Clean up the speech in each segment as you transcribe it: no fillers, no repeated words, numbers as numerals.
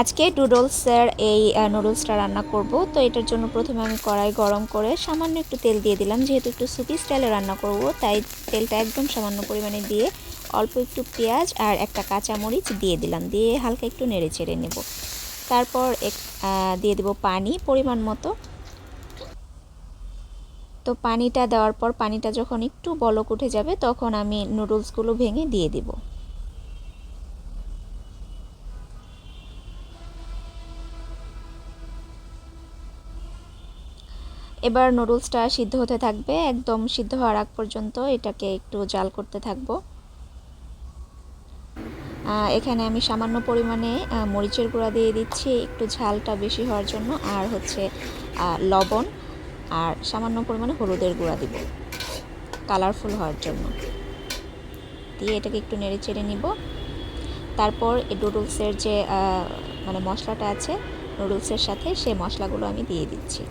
আজকে নুডলসের এই নুডলসটা রান্না করব। তো এটার জন্য প্রথমে আমি কড়াই গরম করে সামান্য একটু তেল দিয়ে দিলাম, যেহেতু একটু সুপি স্টাইলে রান্না করব তাই তেলটা একদম সামান্য পরিমাণে দিয়ে অল্প একটু পেঁয়াজ আর একটা কাঁচামরিচ দিয়ে দিলাম, দিয়ে হালকা একটু নেড়ে চেড়ে নেব। তারপর দিয়ে দেব পানি পরিমাণ মতো। তো পানিটা দেওয়ার পর পানিটা যখন একটু বলক উঠে যাবে তখন আমি নুডলসগুলো ভেঙে দিয়ে দিব। এবার নুডলসটা সিদ্ধ হতে থাকবে, একদম সিদ্ধ হওয়ার আগ পর্যন্ত এটাকে একটু জাল করতে থাকবো। এখানে আমি সামান্য পরিমাণে মরিচের গুঁড়া দিয়ে দিচ্ছি একটু ঝালটা বেশি হওয়ার জন্য, আর হচ্ছে লবণ আর সামান্য পরিমাণে হলুদের গুঁড়া দিব কালারফুল হওয়ার জন্য। দিয়ে এটাকে একটু নেড়ে চেড়ে নিব। তারপর এই নুডলসের যে মানে মশলাটা আছে নুডলসের সাথে, সেই মশলাগুলো আমি দিয়ে দিচ্ছি।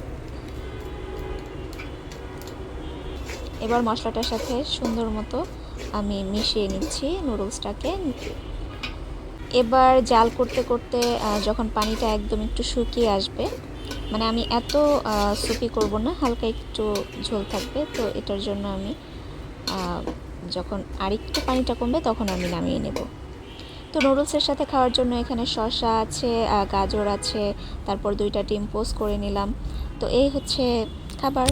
এবার মশলাটার সাথে সুন্দর মতো আমি মিশিয়ে নিচ্ছি নুডলসটাকে। এবার জাল করতে করতে যখন পানিটা একদম একটু শুকিয়ে আসবে, মানে আমি এত সুপি করব না, হালকা একটু ঝোল থাকবে, তো এটার জন্য আমি যখন আরেকটু পানিটা কমবে তখন আমি নামিয়ে নেব। তো নুডলসের সাথে খাওয়ার জন্য এখানে শসা আছে, গাজর আছে, তারপর 2টা ডিম পোস্ট করে নিলাম। তো এই হচ্ছে খাবার।